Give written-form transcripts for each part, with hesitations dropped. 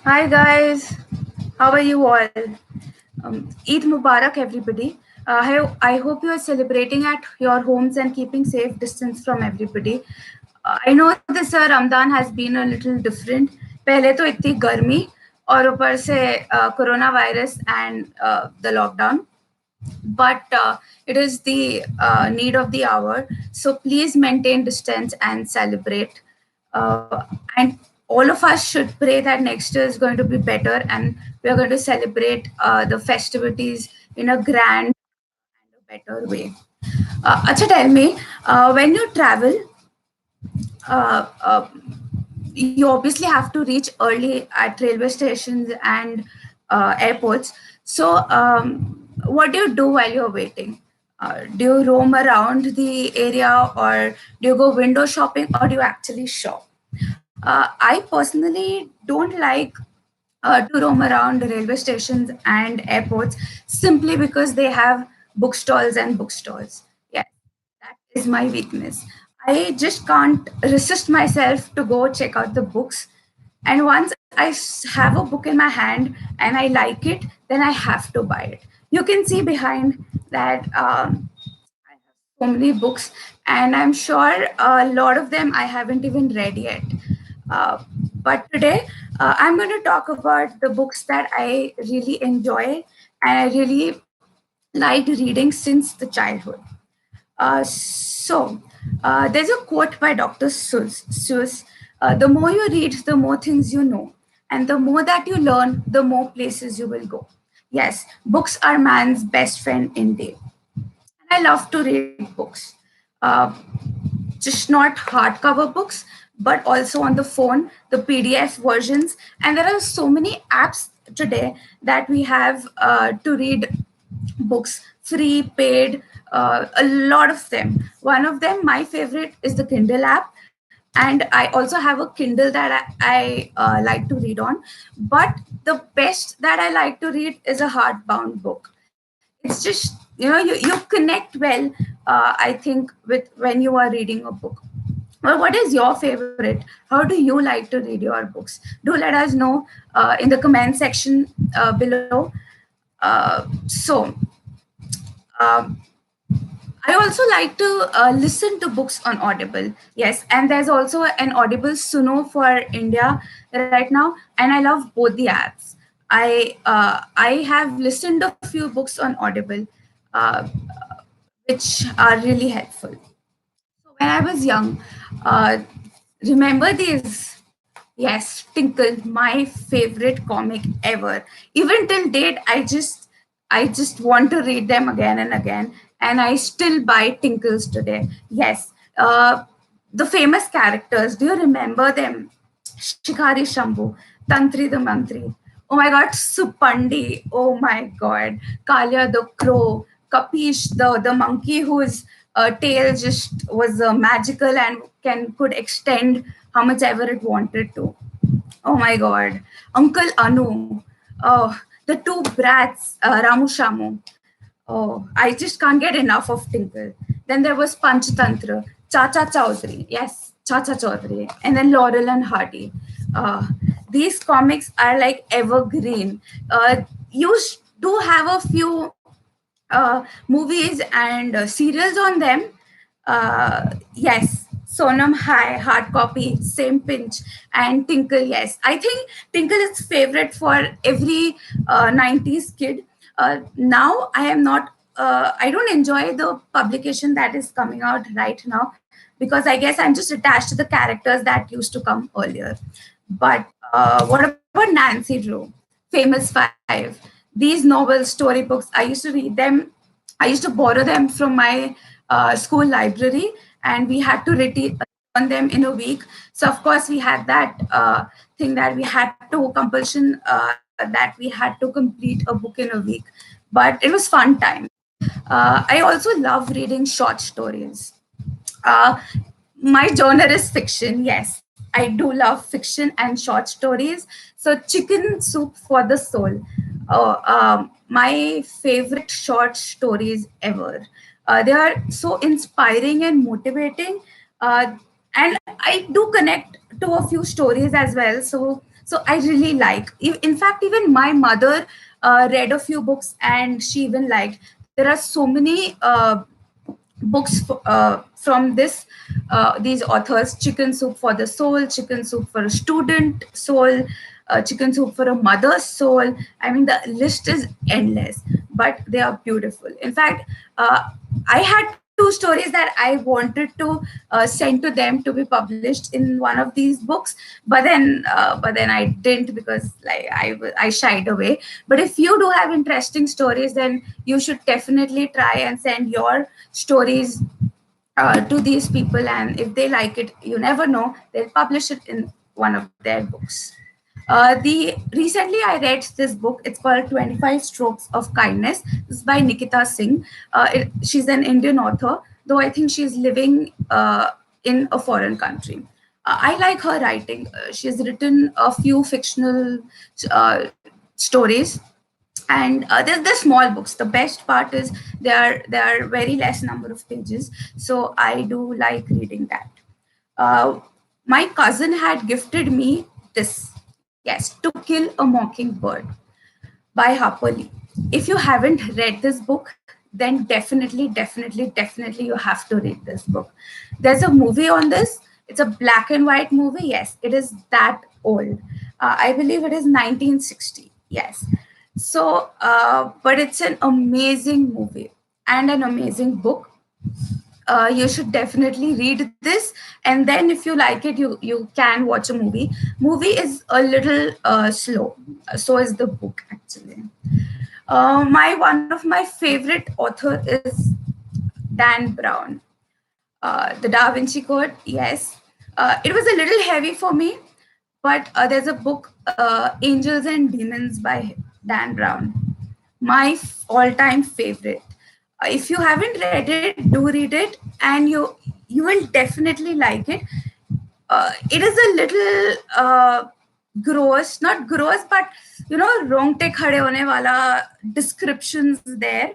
Hi guys, how are you all? Eid Mubarak, everybody. I hope you are celebrating at your homes and keeping safe distance from everybody. I know this Ramadan has been a little different. पहले तो इतनी गर्मी और ऊपर से corona virus and the lockdown. But it is the need of the hour. So please maintain distance and celebrate. And all of us should pray that next year is going to be better and we are going to celebrate the festivities in a grand and a better way. Acha, tell me, when you travel, uh, uh, you obviously have to reach early at railway stations and airports. So, what do you do while you're waiting? Do you roam around the area, or do you go window shopping, or do you actually shop? I personally don't like to roam around railway stations and airports simply because they have bookstalls and bookstores. Yeah, that is my weakness. I just can't resist myself to go check out the books. And once have a book in my hand and I like it, then I have to buy it. You can see behind that I have so many books, and I'm sure a lot of them I haven't even read yet. But today, I'm going to talk about the books that I really enjoy and I really liked reading since the childhood. So, there's a quote by Dr. Seuss. The more you read, the more things you know. And the more that you learn, the more places you will go. Yes, books are man's best friend indeed. And I love to read books. Uh, just not hardcover books, but also on the phone, the PDF versions. And there are so many apps today that we have to read books, free, paid, a lot of them. One of them, my favorite, is the Kindle app. And I also have a Kindle that I like to read on. But the best that I like to read is a hardbound book. It's just, you connect well, I think, with when you are reading a book. Well, what is your favorite? How do you like to read your books? Do let us know in the comment section below. So, um, I also like to listen to books on Audible. Yes, and there's also an Audible Suno for India right now, and I love both the apps. I have listened to a few books on Audible, uh, which are really helpful. So when I was young, uh, remember these? Yes, Tinkle, my favorite comic ever. Even till date, I just want to read them again and again, and I still buy Tinkles today. Yes, the famous characters. Do you remember them? Shikari Shambhu, Tantri the Mantri. Oh my God, Supandi. Oh my God, Kalia the crow, Kapish the monkey whose tail just was magical and could extend how much ever it wanted to. Oh my God, Uncle Anu. Oh, the two brats, Ramu Shamu. Oh, I just can't get enough of Tinkle. Then there was Panchtantra, Chacha Chaudhary. Yes, Chacha Chaudhary. And then Laurel and Hardy. Uh, these comics are like evergreen. You do have a few movies and serials on them. Yes, Sonam Hai, Hard Copy, Same Pinch, and Tinkle. Yes, I think Tinkle is favorite for every 90s kid. Now I am not. I don't enjoy the publication that is coming out right now because I guess I'm just attached to the characters that used to come earlier. But what about Nancy Drew, Famous Five? These novels, storybooks, I used to read them. I used to borrow them from my school library, and we had to return them in a week. So of course we had that thing that we had to compulsion that we had to complete a book in a week. But it was fun time. I also love reading short stories. Uh, my genre is fiction. Yes, I do love fiction and short stories. So, Chicken Soup for the Soul. Oh, my favorite short stories ever. They are so inspiring and motivating. And I do connect to a few stories as well. So, So I really like. In fact, even my mother read a few books, and she even liked. There are so many books from these authors: Chicken Soup for the Soul, Chicken Soup for a Student Soul, Chicken Soup for a Mother's Soul. I mean, the list is endless, but they are beautiful. In fact, I had two stories that I wanted to send to them to be published in one of these books, but then I didn't, because like I shied away. But if you do have interesting stories, then you should definitely try and send your stories to these people, and if they like it, you never know, they'll publish it in one of their books. The Recently I read this book. It's called 25 Strokes of Kindness. This is by Nikita Singh. She's an Indian author, though I think she's living in a foreign country. I like her writing. She has written a few fictional uh, stories, and they're small books. The best part is they are very less number of pages, so I do like reading that. uh, my cousin had gifted me this. Yes, To Kill a Mockingbird by Harper Lee. If you haven't read this book, then definitely you have to read this book. There's a movie on this. It's a black and white movie. Yes, it is that old. I believe it is 1960. Yes. So, but it's an amazing movie and an amazing book. You should definitely read this, and then if you like it, you can watch a movie is a little slow. So is the book, actually. My One of my favorite author is Dan Brown. The Da Vinci Code. Yes, it was a little heavy for me, but there's a book, Angels and Demons by Dan Brown, my all-time favorite. If you haven't read it, do read it, and you will definitely like it. It is a little gross, not gross, but rongte khade hone wala descriptions there.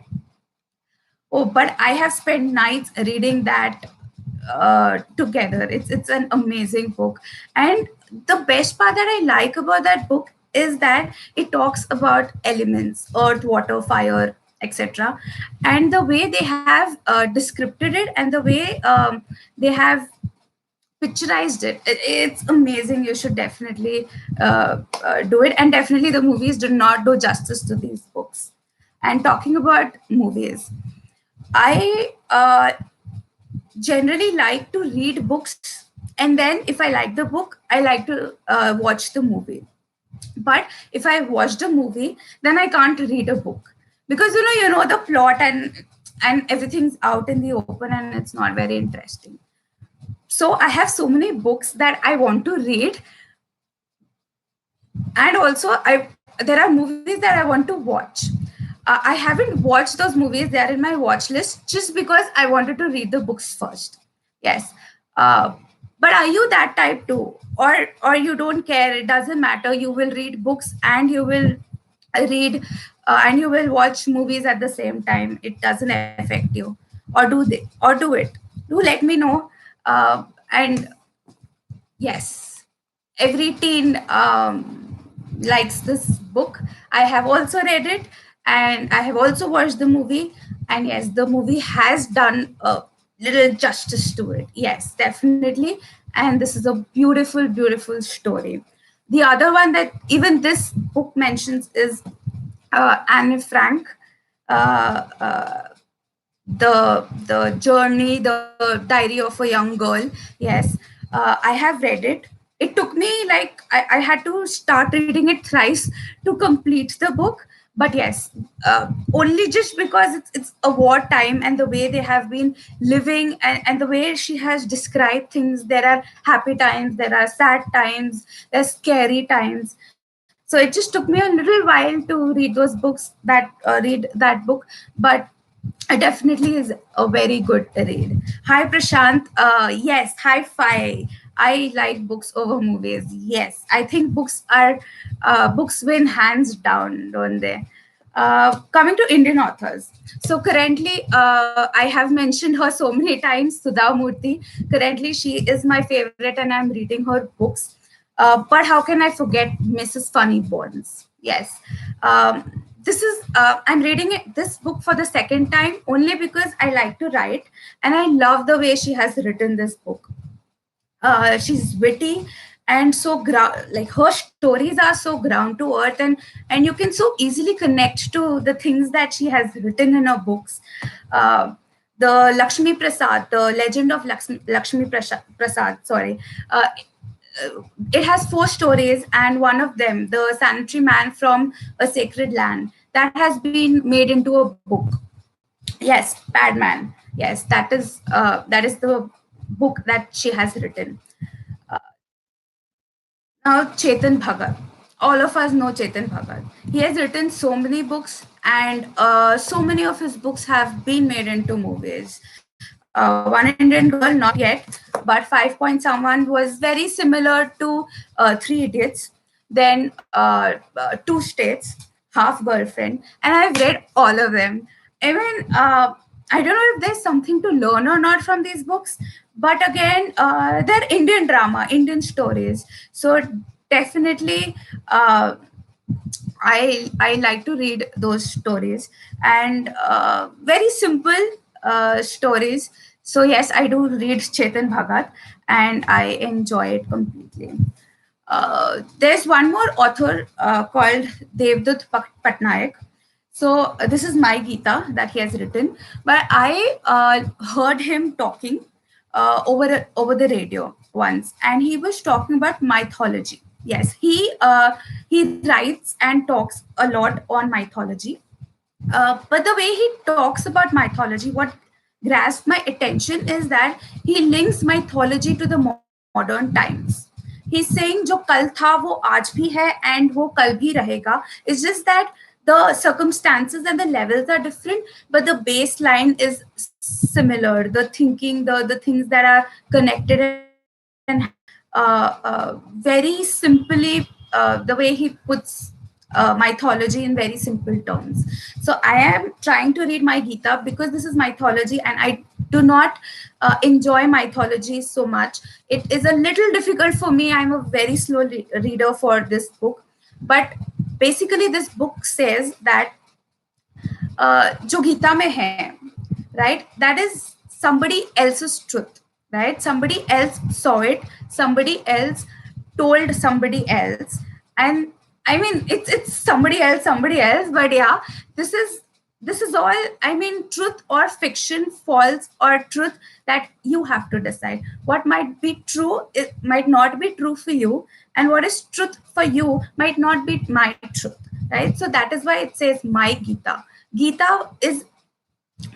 Oh, but I have spent nights reading that together. It's an amazing book, and the best part that I like about that book is that it talks about elements: earth, water, fire, etc. And the way they have described it, and the way they have picturized it, it's amazing. You should definitely do it, and definitely the movies do not do justice to these books. And talking about movies, I generally like to read books, and then if I like the book, I like to watch the movie. But if I watch the movie, then I can't read a book, because you know the plot, and everything's out in the open, and it's not very interesting. So I have so many books that I want to read, and also I there are movies that I want to watch. I haven't watched those movies. They are in my watch list just because I wanted to read the books first. Yes. But are you that type too? Or you don't care, it doesn't matter, you will read books and you will read and you will watch movies at the same time, it doesn't affect you? Or do it? Do let me know. And yes, every teen likes this book. I have also read it, and I have also watched the movie. And yes, the movie has done a little justice to it. Yes, definitely. And this is a beautiful story. The other one that even this book mentions is Anne Frank. Uh, uh, the journey, the diary of a young girl. Yes, I have read it. It took me like I had to start reading it thrice to complete the book. But yes, only just because it's a war time, and the way they have been living, and the way she has described things. There are happy times, there are sad times, there's scary times. So it just took me a little while to read those books, read that book. But it definitely is a very good read. Hi, Prashant. Yes, hi fi. I like books over movies. Yes, I think books win hands down, don't they? Coming to Indian authors. So currently, I have mentioned her so many times, Sudha Murthy. Currently, she is my favorite, and I'm reading her books. But how can I forget Mrs. Funny Bones? Yes. This is I'm reading this book for the second time only because I like to write, and I love the way she has written this book. She's witty and so like her stories are so ground to earth, and you can so easily connect to the things that she has written in her books. uh, the Lakshmi Prasad, the legend of Lakshmi Prasad, sorry. It has four stories, and one of them, the sanitary man from a sacred land, that has been made into a book. Yes, Padman. Yes, that is the book that she has written. uh, Now, Chetan Bhagat. All of us know Chetan Bhagat. He has written so many books, and so many of his books have been made into movies. One Indian Girl, not yet, but 5 Point Someone was very similar to Three Idiots. Then Two States, Half Girlfriend, and I've read all of them. Even I don't know if there's something to learn or not from these books, but again, they're Indian drama, Indian stories. So definitely, I like to read those stories, and very simple stories. So yes, I do read Chetan Bhagat, and I enjoy it completely. There's one more author called Devdutt Patnaik. So this is my Gita that he has written, but I heard him talking over the radio once, and he was talking about mythology. Yes, he writes and talks a lot on mythology. But the way he talks about mythology, what grasped my attention is that he links mythology to the modern times. He's saying जो कल था वो आज भी है and वो कल भी रहेगा. It's just that the circumstances and the levels are different, but the baseline is similar. The thinking, the things that are connected and very simply, the way he puts mythology in very simple terms. So I am trying to read my Gita because this is mythology, and I do not enjoy mythology so much. It is a little difficult for me. I'm a very slow reader for this book. But basically, this book says that जो गीता में है, right, that is somebody else's truth, right? Somebody else saw it, somebody else told somebody else, and I mean it's somebody else, but yeah, this is all, I mean, truth or fiction, false or truth, that you have to decide. What might be true, it might not be true for you, and what is truth for you might not be my truth, right? So that is why it says my Gita. Gita is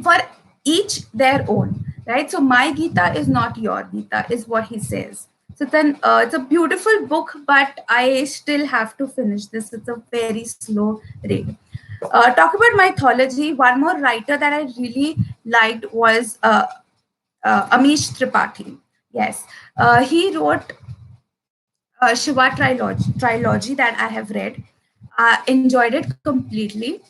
for each their own, right? So my Gita is not your Gita, is what he says. So then it's a beautiful book, but I still have to finish this. It's a very slow read. Talk about mythology. One more writer that I really liked was Amish Tripathi. Yes, he wrote Shiva trilogy that I have read. Enjoyed it completely.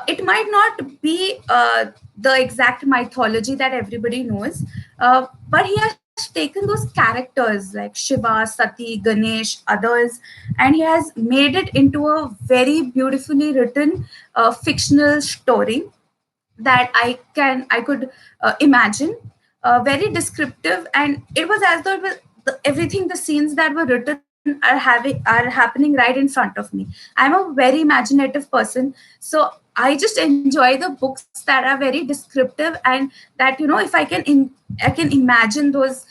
It might not be the exact mythology that everybody knows, but he has taken those characters like Shiva, Sati, Ganesh, others, and he has made it into a very beautifully written fictional story that I could imagine. Very descriptive, and it was as though it was everything. The scenes that were written are happening right in front of me. I'm a very imaginative person, so I just enjoy the books that are very descriptive, and that, if I can imagine those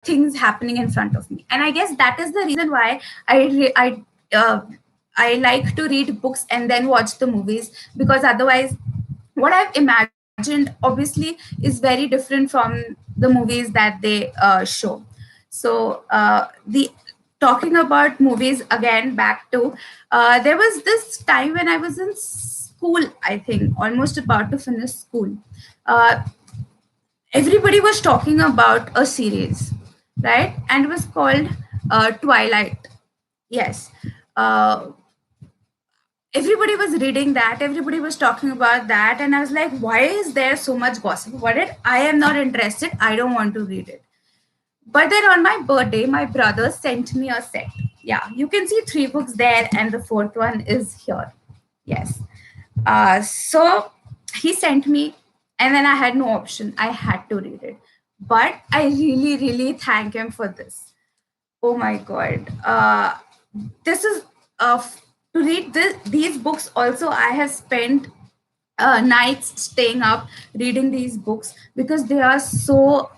things happening in front of me. And I guess that is the reason why uh, I like to read books and then watch the movies, because otherwise what I've imagined obviously is very different from the movies that they show. So the talking about movies again, back to there was this time when I was in school, I think almost about to finish school. uh, Everybody was talking about a series, right? And it was called Twilight. Yes. uh, Everybody was reading that, everybody was talking about that, and I was like, why is there so much gossip about it? I am not interested, I don't want to read it. But then on my birthday, my brother sent me a set. Yeah, you can see three books there, and the fourth one is here. Yes. So he sent me, and then I had no option. I had to read it. But I really, really thank him for this. Oh my God. This is to read these books. Also, I have spent nights staying up reading these books because they are so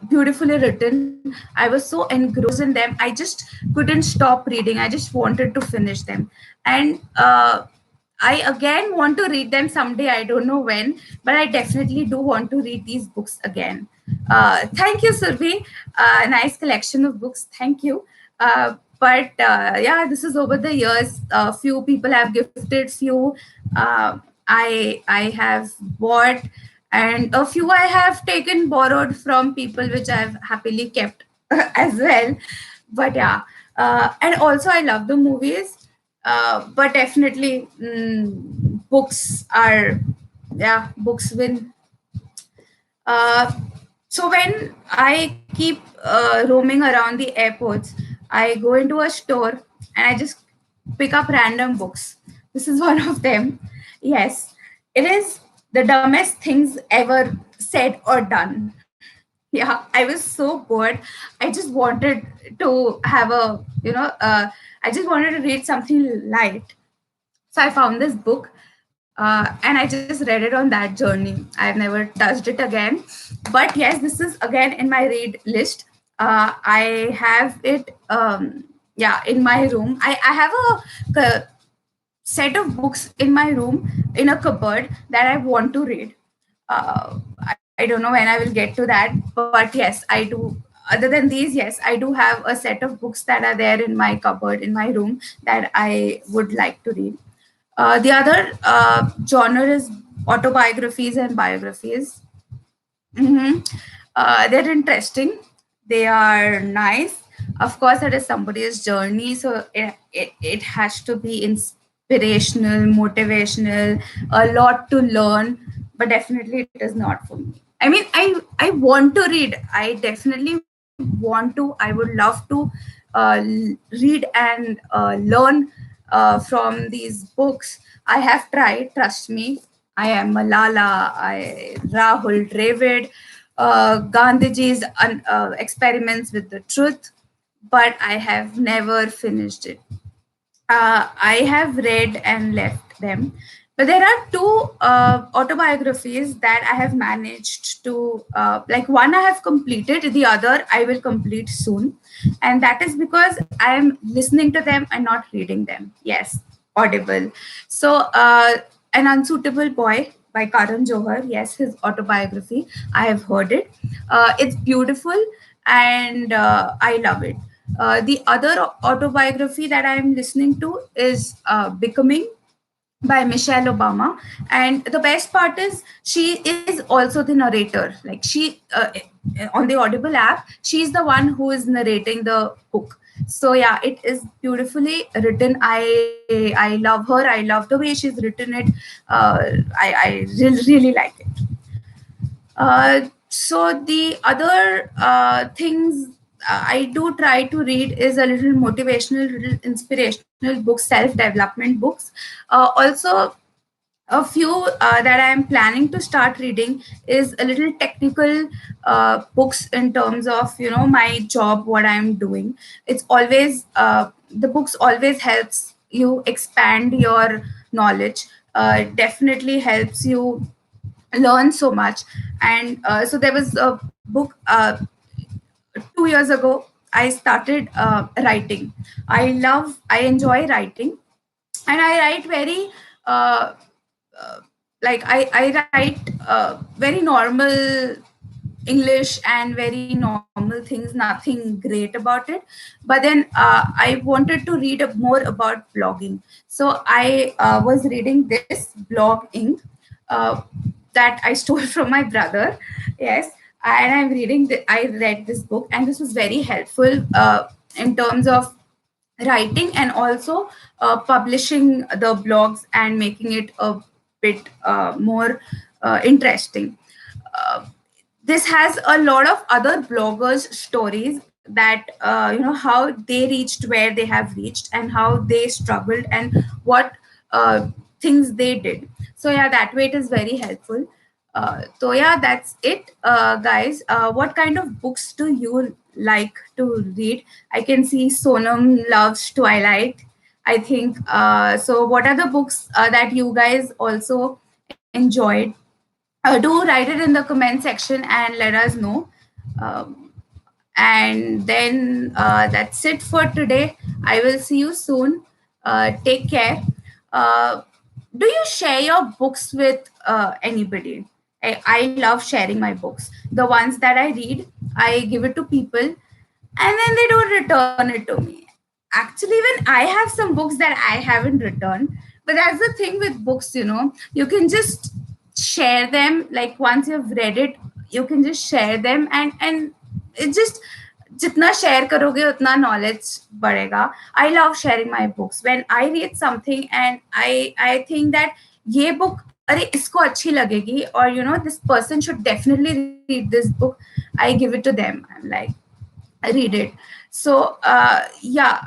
beautifully written. I was so engrossed in them. I just couldn't stop reading. I just wanted to finish them. And I again want to read them someday. I don't know when, but I definitely do want to read these books again. Thank you, Survi. Nice collection of books. Thank you. But yeah, this is over the years. Few people have gifted, few I have bought, and a few I have taken borrowed from people, which I've happily kept as well. But yeah, and also I love the movies, but definitely books are, yeah, books win. uh, so when I keep roaming around the airports, I go into a store and I just pick up random books. This is one of them. Yes, it is the dumbest things ever said or done. Yeah, I was so bored. I just wanted to have I just wanted to read something light. So I found this book, and I just read it on that journey. I've never touched it again. But yes, this is again in my read list. I have it, yeah, in my room. I have a set of books in my room in a cupboard that I want to read. I don't know when I will get to that, but yes, I do. Other than these, yes, I do have a set of books that are there in my cupboard in my room that I would like to read. The other genre is autobiographies and biographies. Mhm. They're interesting. They are nice. Of course, it is somebody's journey, so it has to be inspirational, motivational, a lot to learn. But definitely, it is not for me. I mean, I want to read. I definitely want to. I would love to read and learn from these books. I have tried. Trust me, I am Malala, Rahul Dravid, Gandhiji's experiments with the truth, but I have never finished it. I have read and left them. But there are two autobiographies that I have managed to, like one I have completed, the other I will complete soon. And that is because I am listening to them and not reading them. Yes, audible. So, An Unsuitable Boy by Karan Johar, yes, his autobiography, I have heard it. It's beautiful and I love it. The other autobiography that I am listening to is Becoming by Michelle Obama. And the best part is she is also the narrator. Like on the Audible app, she's the one who is narrating the book. So yeah, it is beautifully written. I love her. I love the way she's written it. I really like it. So the other things I do try to read is a little motivational, little inspirational books, self-development books. Also, a few that I am planning to start reading is a little technical books in terms of my job, what I am doing. It's always the books always helps you expand your knowledge. It definitely helps you learn so much. And so there was a book 2 years ago. I started writing. I enjoy writing, and I write very uh, I write very normal English and very normal things, nothing great about it. But then I wanted to read more about blogging. So I was reading this blog ink uh, that I stole from my brother. Yes, and I read this book, and this was very helpful in terms of writing and also publishing the blogs and making it a bit more interesting. Uh, this has a lot of other bloggers stories that how they reached where they have reached and how they struggled and what things they did. So yeah, that way it is very helpful. So yeah, that's it, guys. What kind of books do you like to read? I can see Sonam loves Twilight, I think. So what are the books that you guys also enjoyed? Do write it in the comment section and let us know. Um, and then that's it for today. I will see you soon. Take care. Uh, do you share your books with anybody? I love sharing my books. The ones that I read, I give it to people and then they don't return it to me. Actually, even I have some books that I haven't returned. But that's the thing with books, you can just share them. Like once you've read it, you can just share them, and it just जितना share करोगे उतना knowledge बढ़ेगा. I love sharing my books when I read something and I think that ये book अरे इसको अच्छी लगेगी और this person should definitely read this book. I give it to them. I am like read it. So yeah,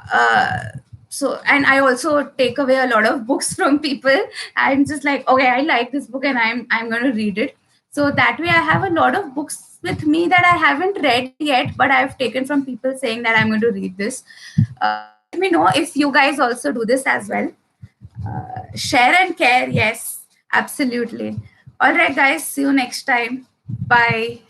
so and I also take away a lot of books from people. I'm just like, okay, I like this book and I'm going to read it. So that way I have a lot of books with me that I haven't read yet, but I've taken from people saying that I'm going to read this. Let me know if you guys also do this as well. Share and care, yes, absolutely. All right, guys, see you next time. Bye.